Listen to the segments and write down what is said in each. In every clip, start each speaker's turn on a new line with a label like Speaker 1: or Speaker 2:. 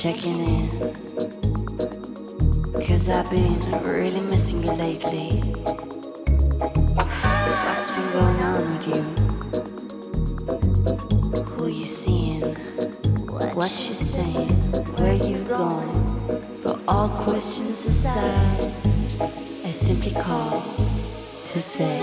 Speaker 1: checking in. 'Cause I've been really missing you lately. What's been going on with you? Who you seeing? What you saying? Where you going? But all questions aside, I simply call to say.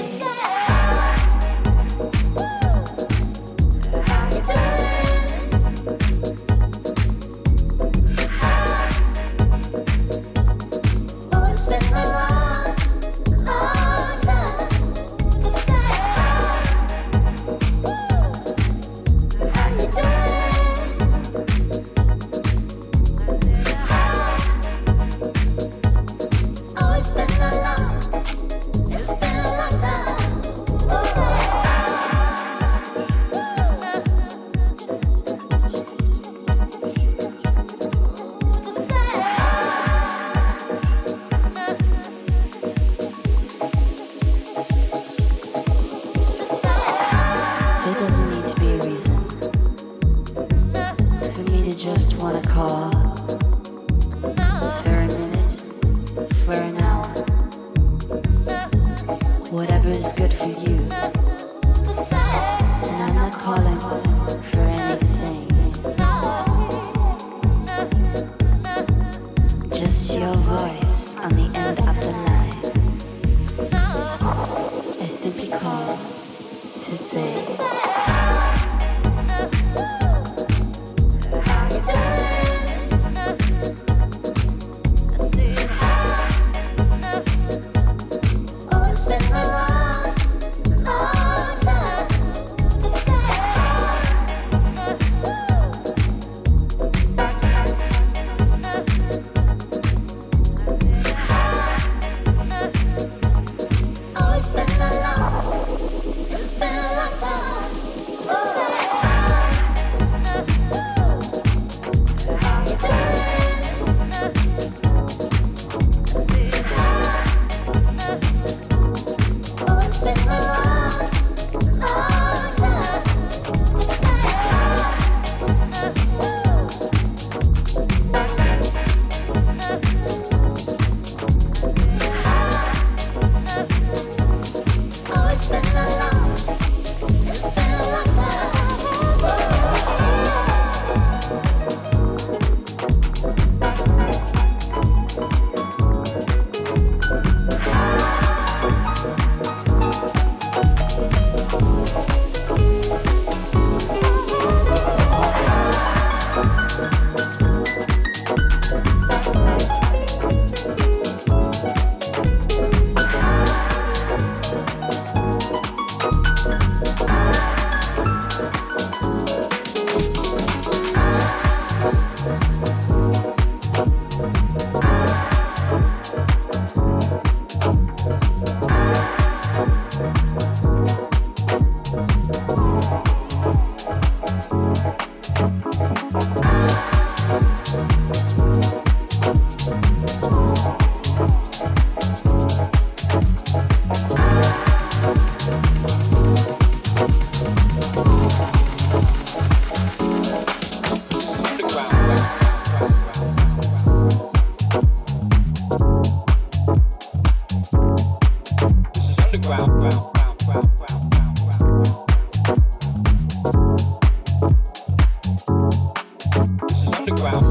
Speaker 2: Underground.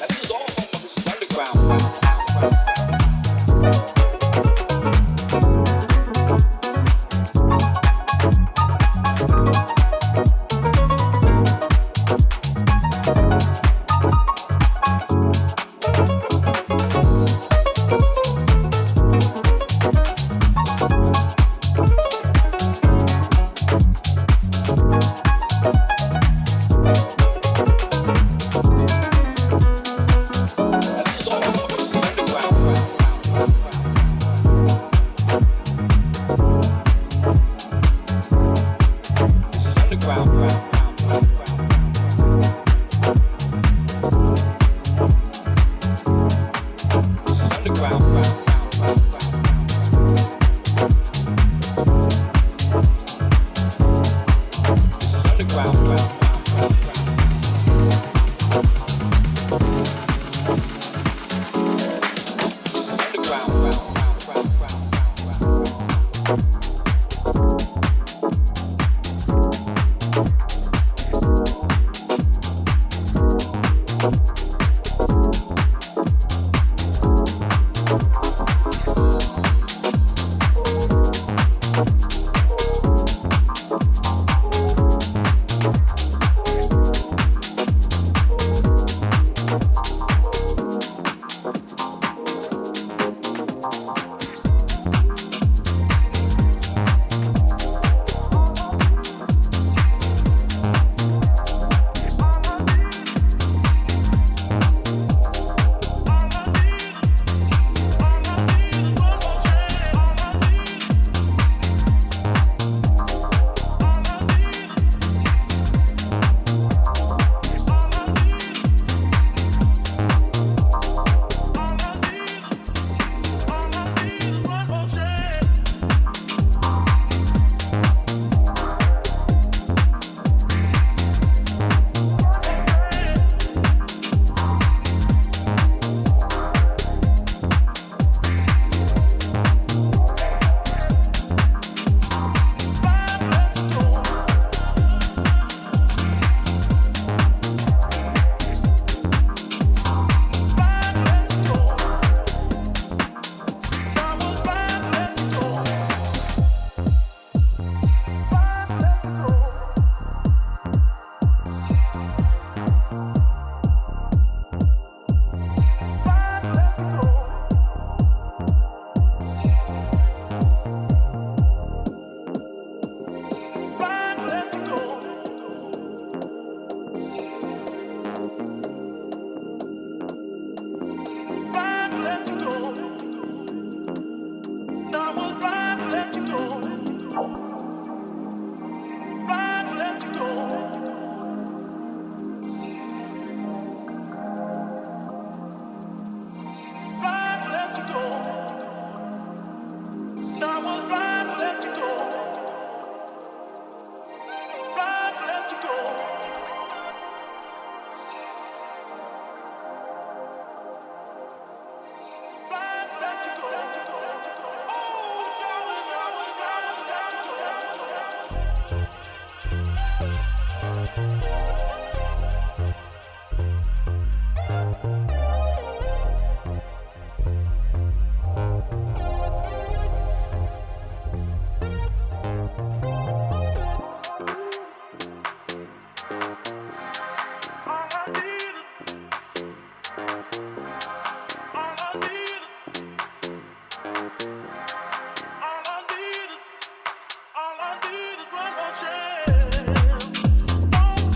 Speaker 2: This is all home of this underground.
Speaker 3: Don't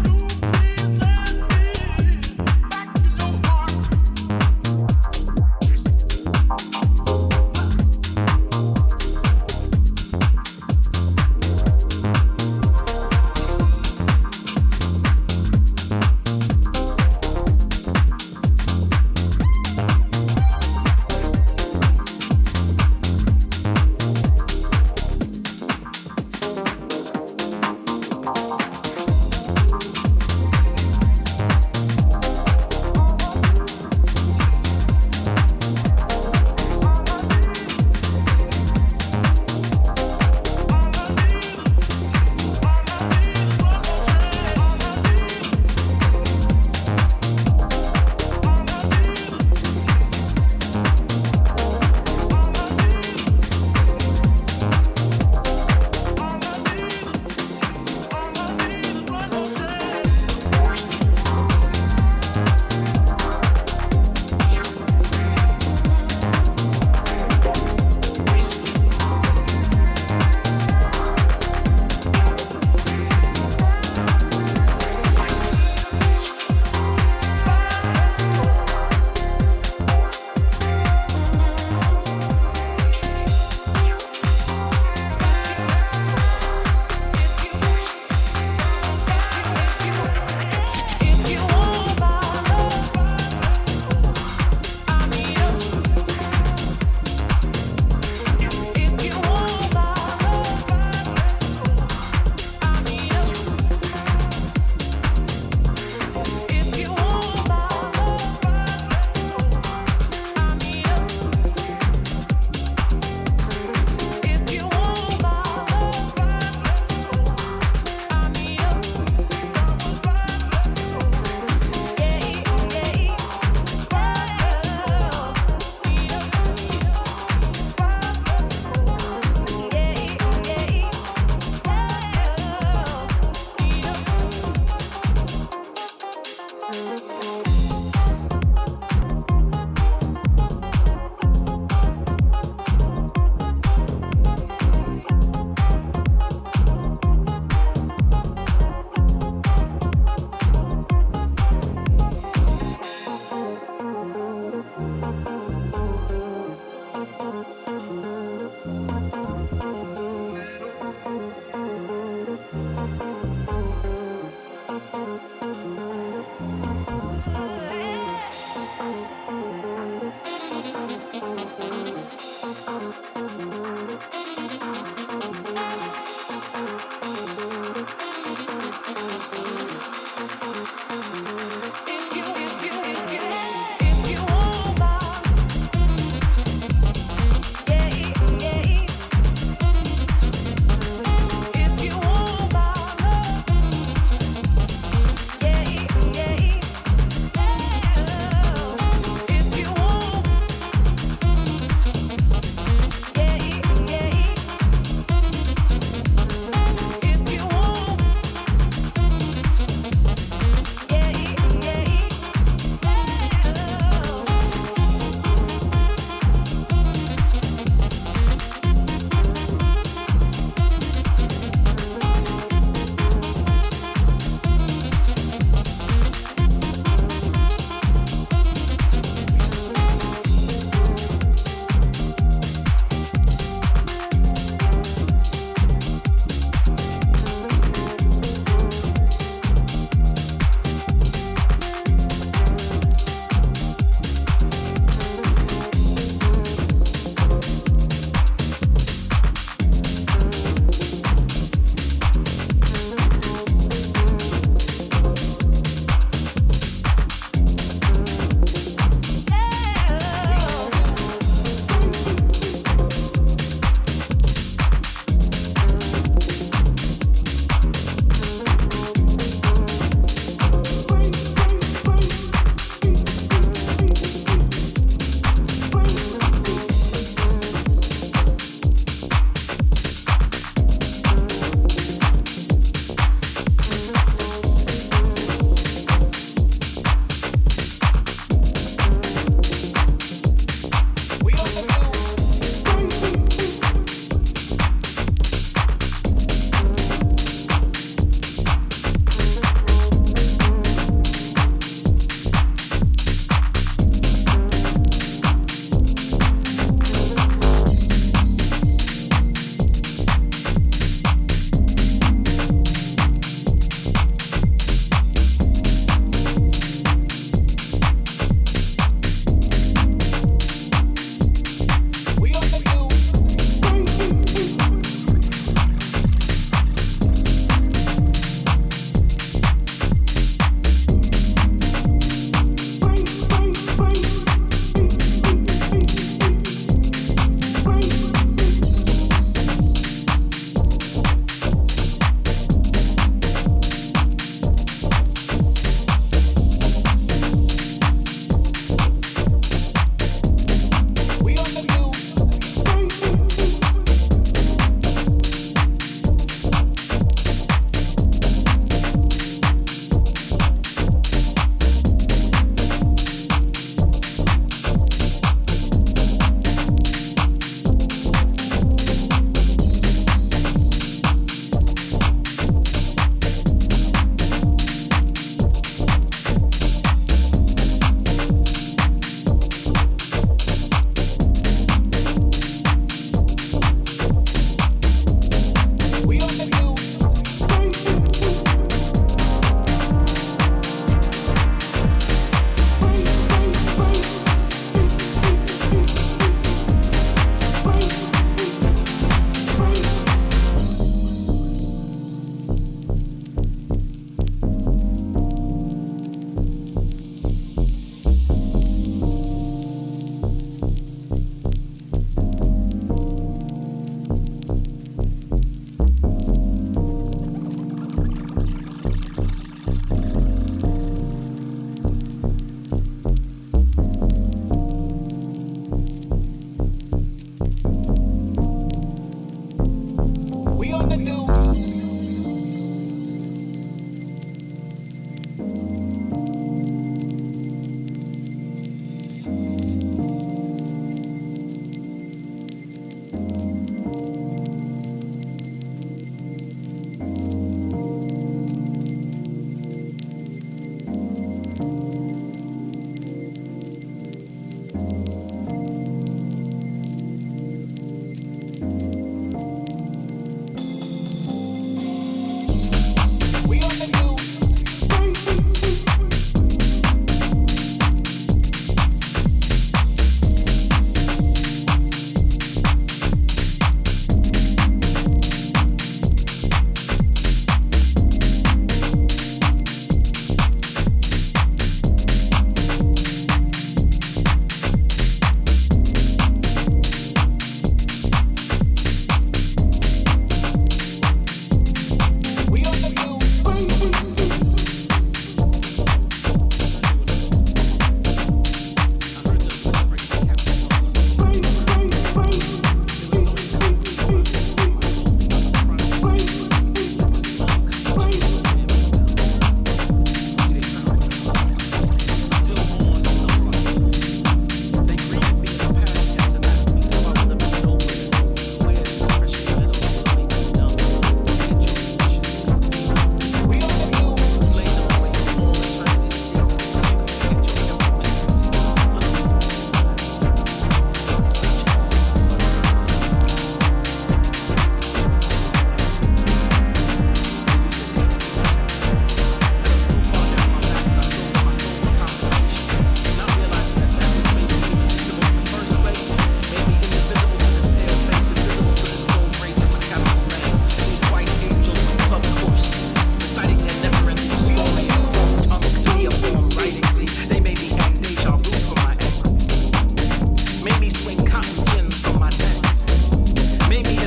Speaker 3: do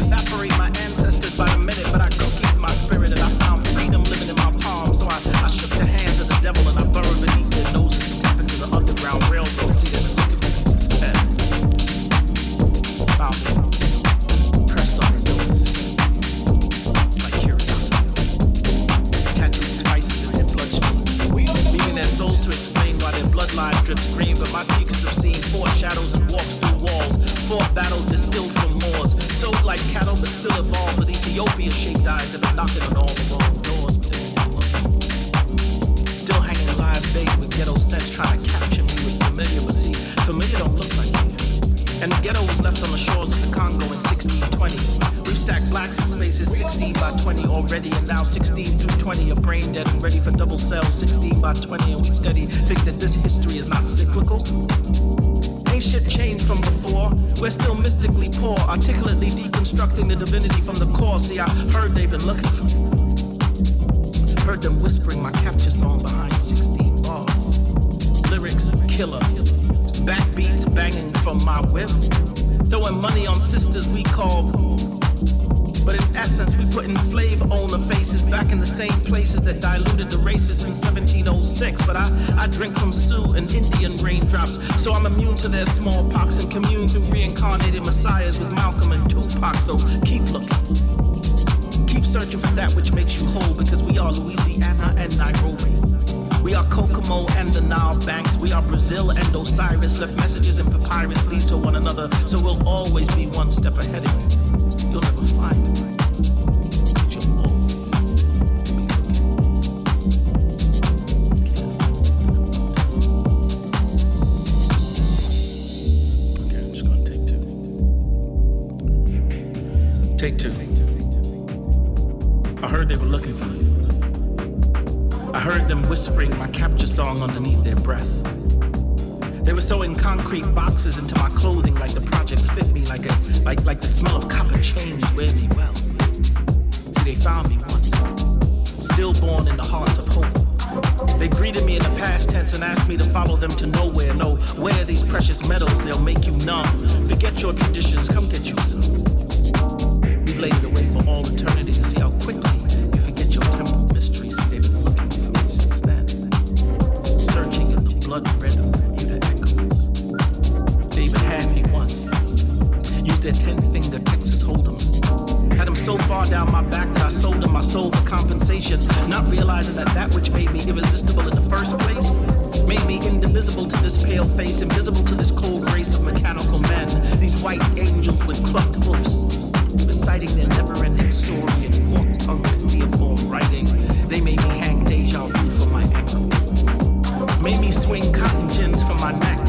Speaker 3: evaporate my ancestors by the minute, but I could keep my spirit and I found freedom living in my palm. So I shook the hands of the devil and I burrowed beneath their noses to tap into the underground railroad. See, they was looking for me instead. Found me pressed on their nose like curiosity. Tattooed spices in their bloodstream, leaving their souls to explain why their bloodline drips green. But my secrets have seen foreshadows and walks through walls, fought battles distilled from moors, sold like cattle but still evolved with Ethiopia-shaped eyes that are knocking on all the wrong doors, but they're still hanging live bait with ghetto sense, trying to capture me with familiar, but see, familiar don't look like me. And the ghetto was left on the shores of the Congo in 1620. We've stacked blacks in spaces 16 by 20 already, and now 16 through 20 are brain dead and ready for double cells 16 by 20, and we steady think that this history is not cyclical. Ain't shit changed from before. We're still mystically poor, articulately deconstructing the divinity from the core. See, I heard they've been looking for me. Heard them whispering my capture song behind 16 bars. Lyrics killer, backbeats banging from my whip, throwing money on sisters we call. But in essence, we putting slave owner faces back in the same places that diluted the races in 1706. But I drink from Sioux and Indian raindrops, so I'm immune to their smallpox and commune through reincarnated messiahs with Malcolm and Tupac. So keep looking, keep searching for that which makes you whole, because we are Louisiana and Nairobi. We are Kokomo and the Nile banks. We are Brazil and Osiris. Left messages in papyrus leaves to one another, so we'll always be one step ahead of you. You'll never find it. But you'll always be looking. Okay, I'm just gonna take two. Take two. I heard they were looking for me. I heard them whispering my capture song underneath their breath. They were sewing concrete boxes into my clothing like the projects fit me, like the smell of copper chains wear me well. See, they found me once, stillborn in the hearts of hope. They greeted me in the past tense and asked me to follow them to nowhere. No, wear these precious metals, they'll make you numb. Forget your traditions, come get you some. We've laid it away for all eternity to see how quickly you forget your temple mysteries. See, they've been looking for me since then, searching in the blood red of Bermuda echoes. They even had me once, used their 10-finger Texas Hold'ems. Had them so far down my back that I sold them my soul for compensation, not realizing that which made me irresistible in the first place made me indivisible to this pale face, invisible to this cold race of mechanical men. These white angels with clucked hoofs, reciting their never-ending story in fork-tongued cuneiform writing. They made me hang deja vu from my ankles, made me swing cotton gins from my neck.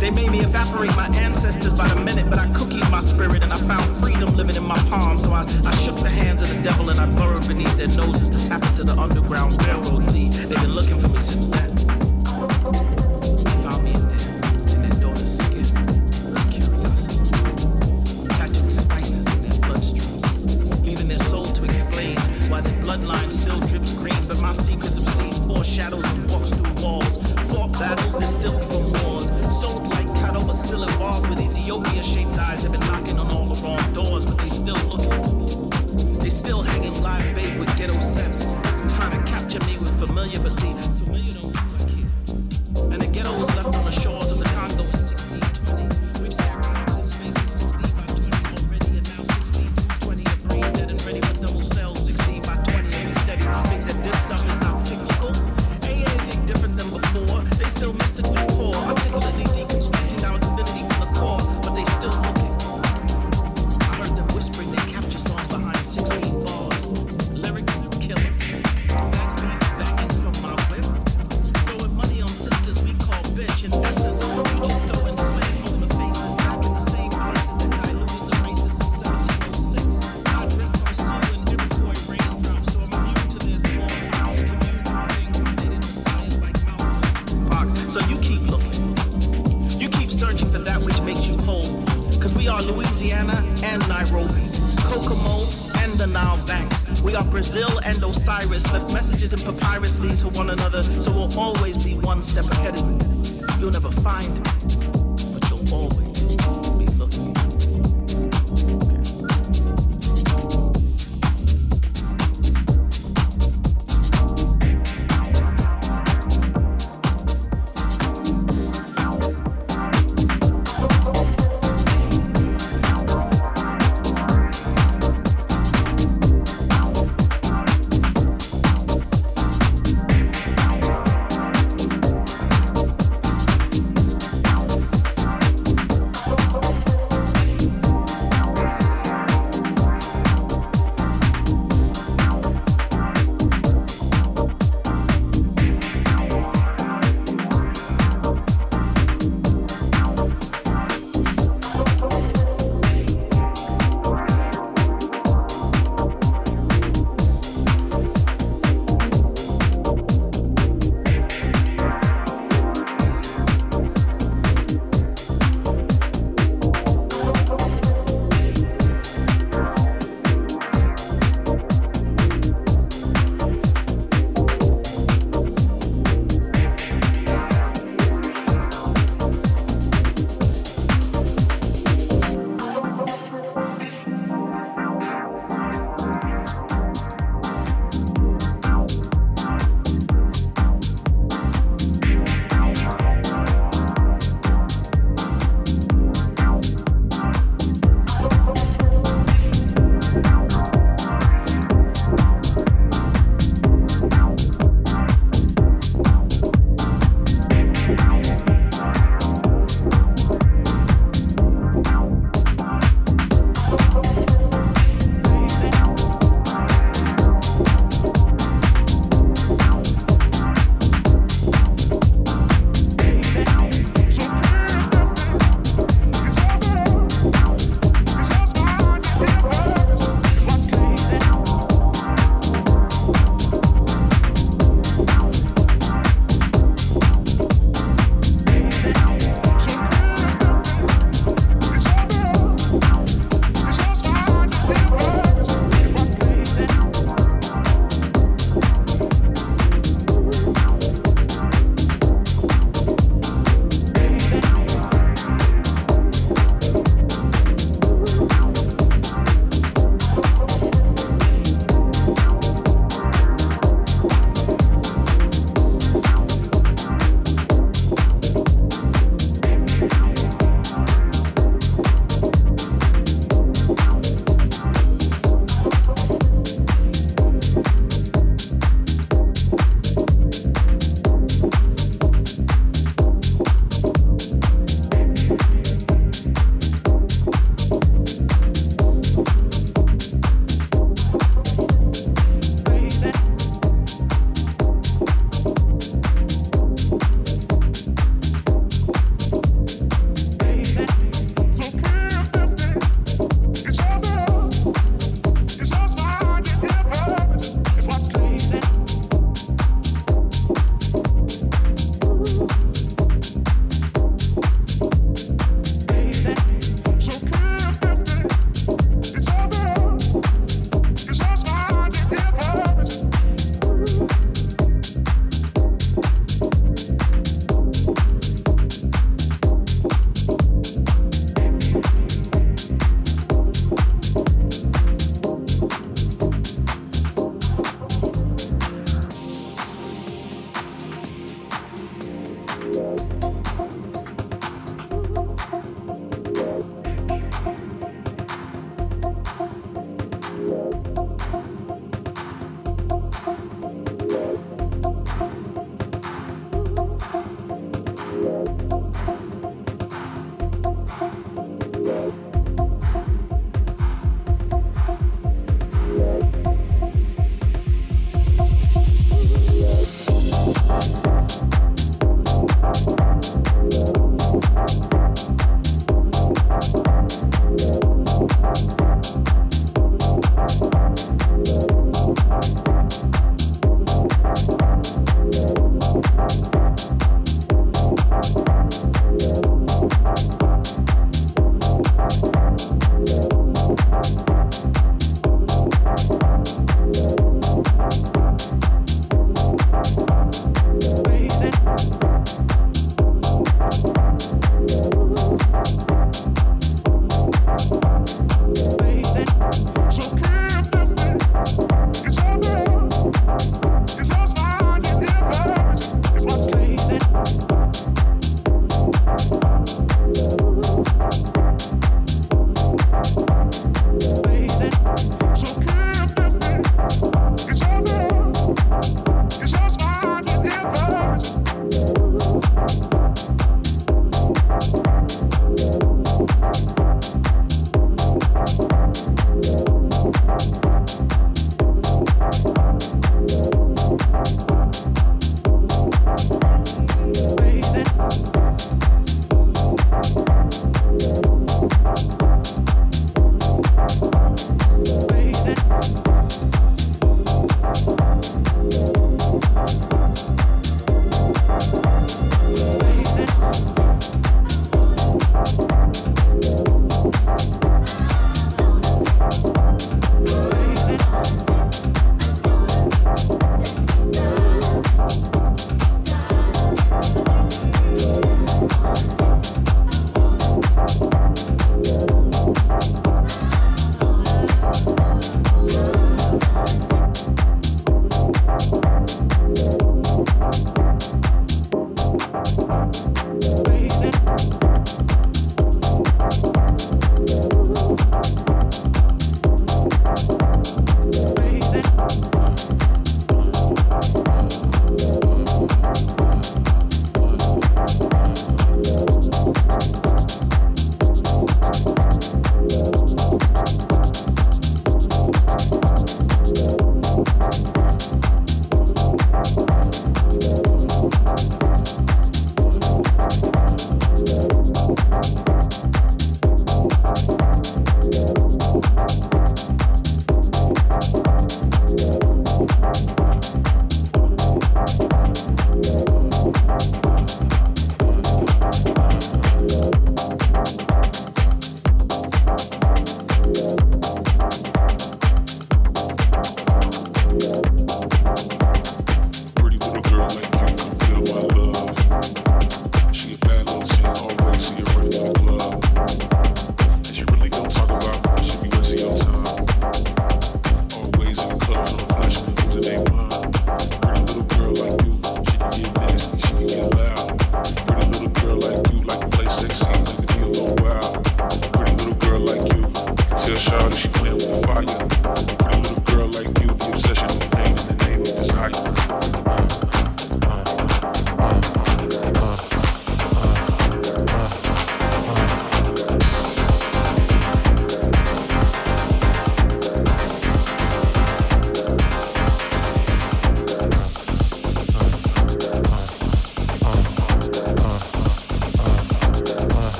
Speaker 3: They made me evaporate my ancestors by the minute, but I cookied my spirit and I found freedom living in my palm. So I shook the hands of the devil and I burrowed beneath their noses to tap into the underground railroad. See, they've been looking for me since then. They found me in their daughter's skin, like curiosity. Tattooed spices in their bloodstreams, leaving their soul to explain why their bloodline still drips green. But my secrets have seen foreshadows and walks through walls, fought battles distilled from wars, sold like cattle but still evolved with Ethiopia-shaped eyes. They've been knocking on all the wrong doors, but they still looking. They still hanging live bait with ghetto sense, trying to capture me with familiar, but see, familiar don't look like here. And the ghetto was left on the shores of the Congo in 1620. We've stacked rhymes in spaces 16 by 20 already, and now 16 through 20 are brain dead and ready for double cells 16 by 20, and we steady think that this stuff is not cyclical. Ain't anything different than before. They still mystically poor, articulately deconstructing our divinity from the core, but they still looking. I heard them whispering their capture song behind 16 bars. Lyrics killer, backbeat banging from my whip, throwing money on sisters we call bitch. In essence, you just throwing slave owner faces back in the same places that diluted the races in 1706. I drink from Sioux and Iroquois raindrops, so I'm immune to their small pox and commune through reincarnated messiahs like Malcolm and Tupac. So you keep looking, you keep searching for that which makes you whole, cause we are Louisiana and Nairobi, Kokomo and the Nile banks. We are Brazil and Osiris, left messages in papyrus leaves for one another, so we'll always be one step ahead of you. You'll never find it, but you'll always be looking. Okay.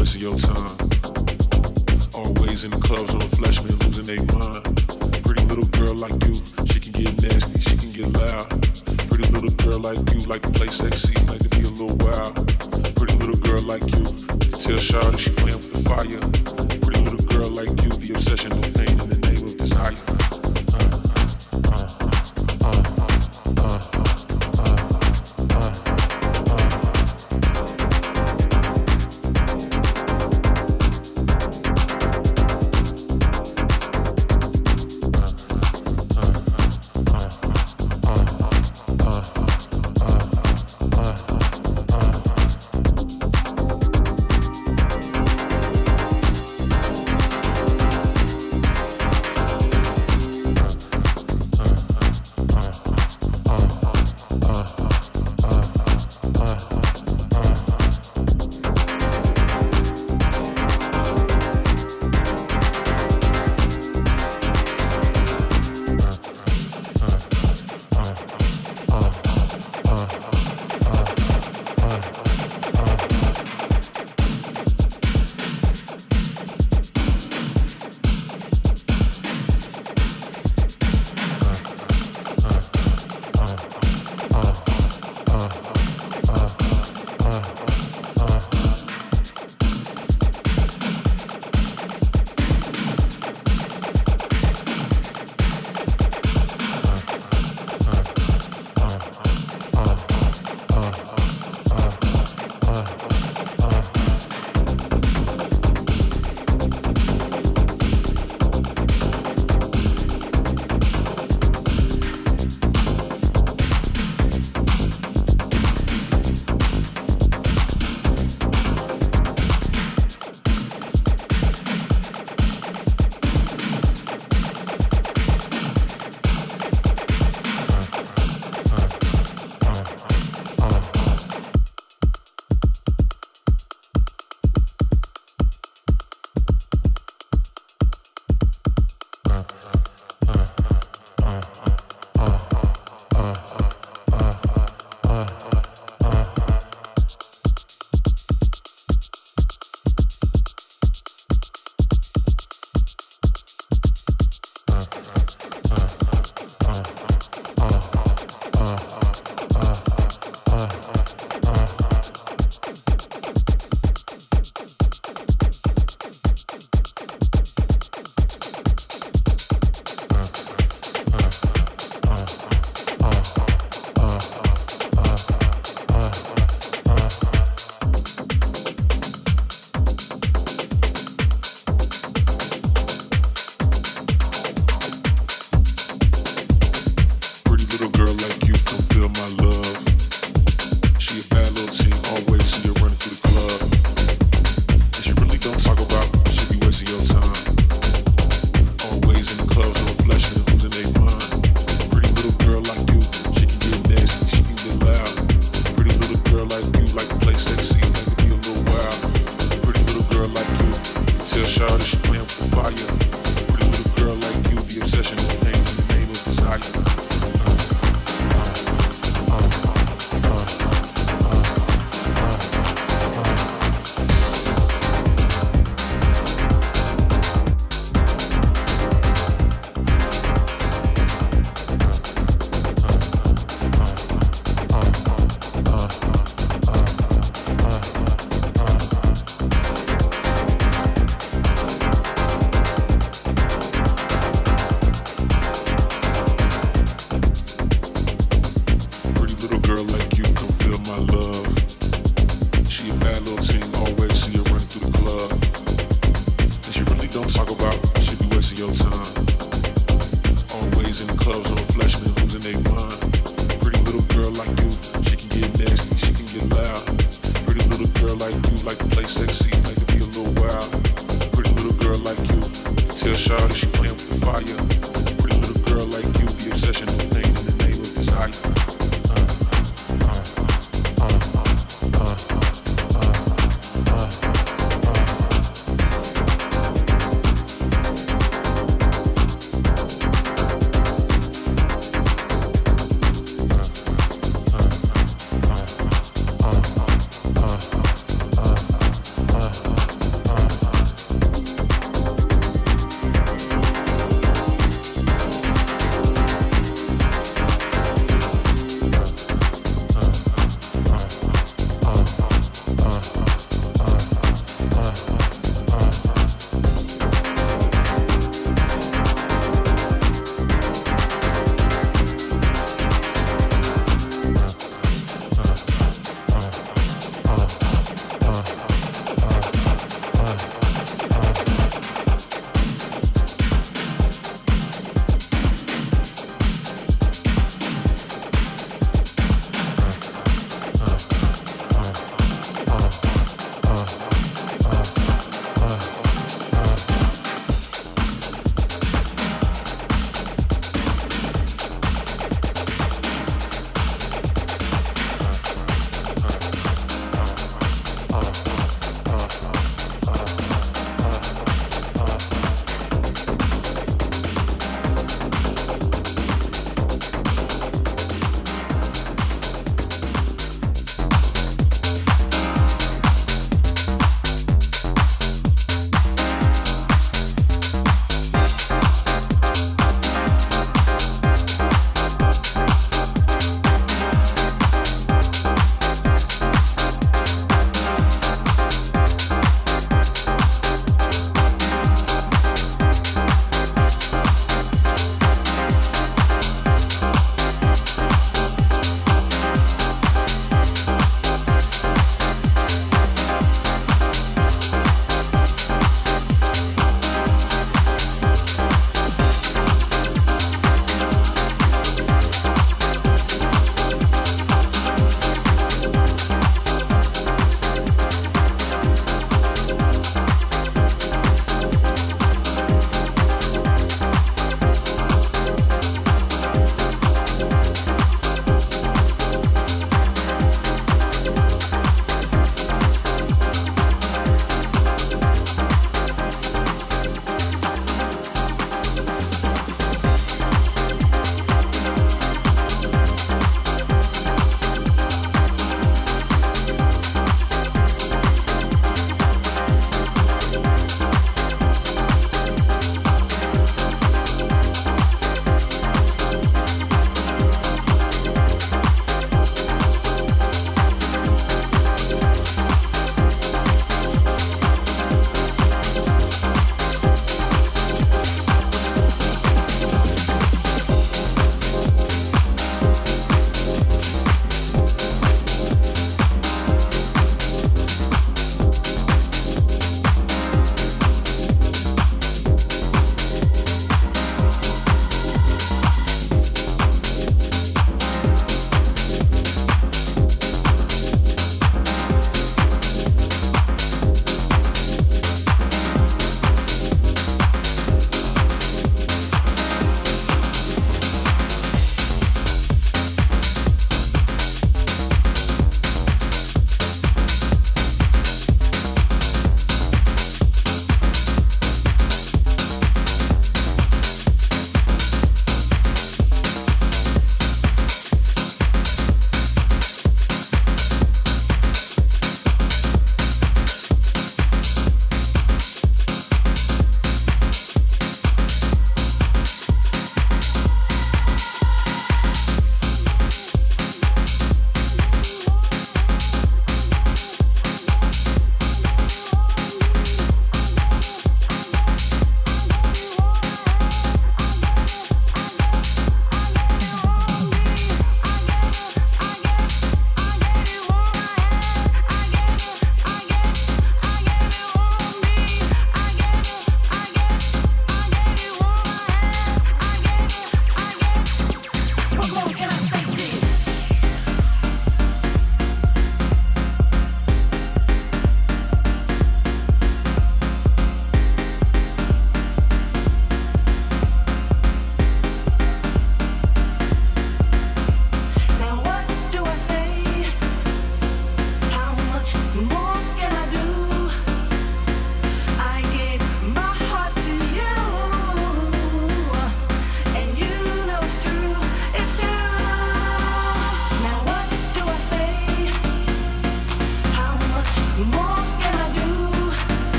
Speaker 4: wasting your time. Always in the clubs on freshmen losing their mind. Pretty little girl like you, she can get nasty, she can get loud. Pretty little girl like you, like to play sexy, like to be a little wild. Pretty little girl like you, tell Shawty she playing with the fire. Pretty little girl like you, the obsession, no pain in the name of desire.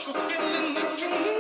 Speaker 5: special feeling that you